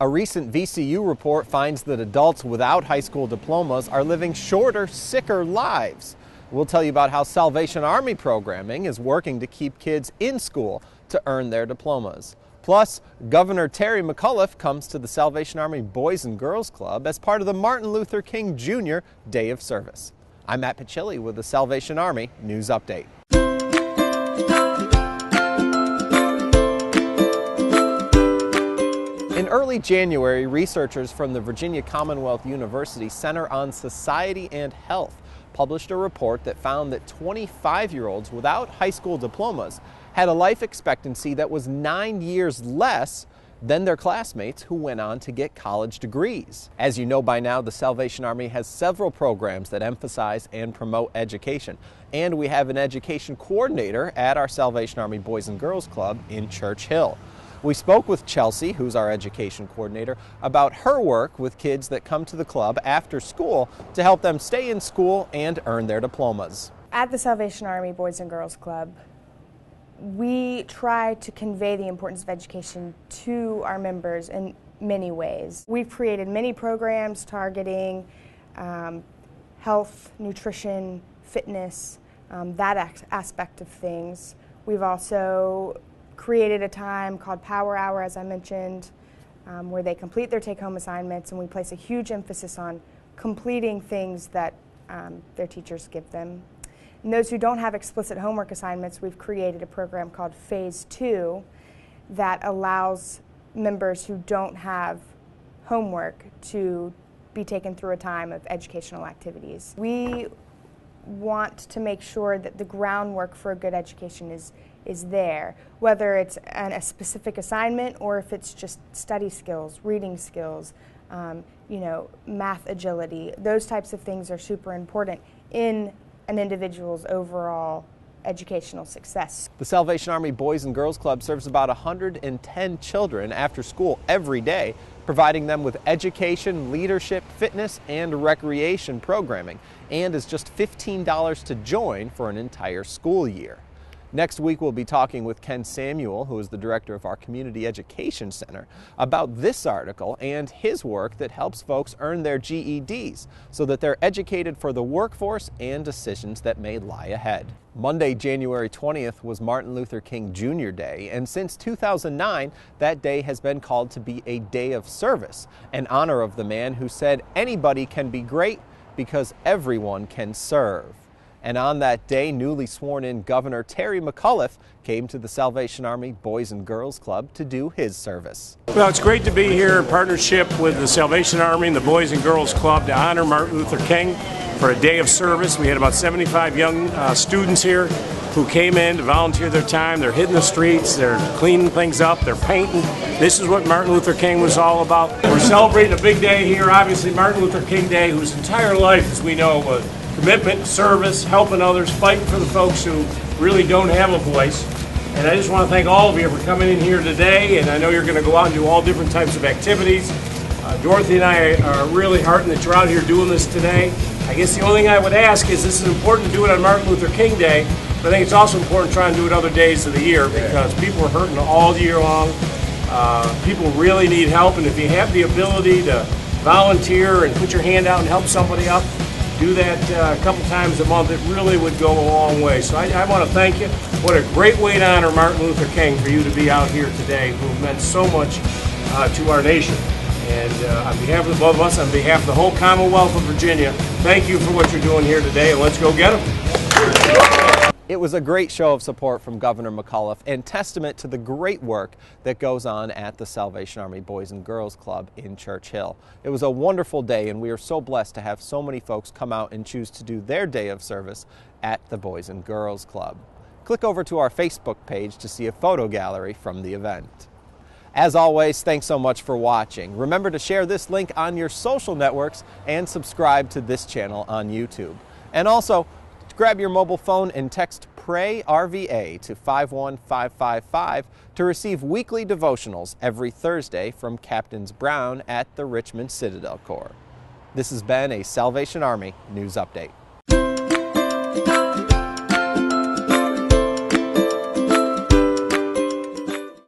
A recent VCU report finds that adults without high school diplomas are living shorter, sicker lives. We'll tell you about how Salvation Army programming is working to keep kids in school to earn their diplomas. Plus, Governor Terry McAuliffe comes to the Salvation Army Boys and Girls Club as part of the Martin Luther King Jr. Day of Service. I'm Matt Pachilli with the Salvation Army News Update. In early January, researchers from the Virginia Commonwealth University Center on Society and Health published a report that found that 25-year-olds without high school diplomas had a life expectancy that was 9 years less than their classmates who went on to get college degrees. As you know by now, the Salvation Army has several programs that emphasize and promote education. And we have an education coordinator at our Salvation Army Boys and Girls Club in Church Hill. We spoke with Chelsea, who's our education coordinator, about her work with kids that come to the club after school to help them stay in school and earn their diplomas. At the Salvation Army Boys and Girls Club, we try to convey the importance of education to our members in many ways. We've created many programs targeting health, nutrition, fitness, that aspect of things. We've also created a time called Power Hour, as I mentioned, where they complete their take-home assignments, and we place a huge emphasis on completing things that their teachers give them. And those who don't have explicit homework assignments, we've created a program called Phase 2 that allows members who don't have homework to be taken through a time of educational activities. We want to make sure that the groundwork for a good education is there, whether it's a specific assignment or if it's just study skills, reading skills, math agility. Those types of things are super important in an individual's overall educational success. The Salvation Army Boys and Girls Club serves about 110 children after school every day, providing them with education, leadership, fitness, and recreation programming, and is just $15 to join for an entire school year. Next week, we'll be talking with Ken Samuel, who is the director of our Community Education Center, about this article and his work that helps folks earn their GEDs so that they're educated for the workforce and decisions that may lie ahead. Monday, January 20th was Martin Luther King Jr. Day, and since 2009, that day has been called to be a day of service, in honor of the man who said anybody can be great because everyone can serve. And on that day, newly sworn-in Governor Terry McAuliffe came to the Salvation Army Boys and Girls Club to do his service. Well, it's great to be here in partnership with the Salvation Army and the Boys and Girls Club to honor Martin Luther King for a day of service. We had about 75 young students here who came in to volunteer their time. They're hitting the streets, they're cleaning things up, they're painting. This is what Martin Luther King was all about. We're celebrating a big day here, obviously Martin Luther King Day, whose entire life, as we know, was commitment, service, helping others, fighting for the folks who really don't have a voice. And I just want to thank all of you for coming in here today, and I know you're going to go out and do all different types of activities. Dorothy and I are really heartened that you're out here doing this today. I guess the only thing I would ask is this is important to do it on Martin Luther King Day, but I think it's also important to try and do it other days of the year because people are hurting all year long. People really need help, and if you have the ability to volunteer and put your hand out and help somebody up, do that a couple times a month, it really would go a long way. So I want to thank you. What a great way to honor Martin Luther King for you to be out here today, who meant so much to our nation. And on behalf of the both of us, on behalf of the whole Commonwealth of Virginia, thank you for what you're doing here today, and let's go get them. It was a great show of support from Governor McAuliffe and testament to the great work that goes on at the Salvation Army Boys and Girls Club in Church Hill. It was a wonderful day, and we are so blessed to have so many folks come out and choose to do their day of service at the Boys and Girls Club. Click over to our Facebook page to see a photo gallery from the event. As always, thanks so much for watching. Remember to share this link on your social networks and subscribe to this channel on YouTube. And also, grab your mobile phone and text PRAY RVA to 51555 to receive weekly devotionals every Thursday from Captains Brown at the Richmond Citadel Corps. This has been a Salvation Army News Update.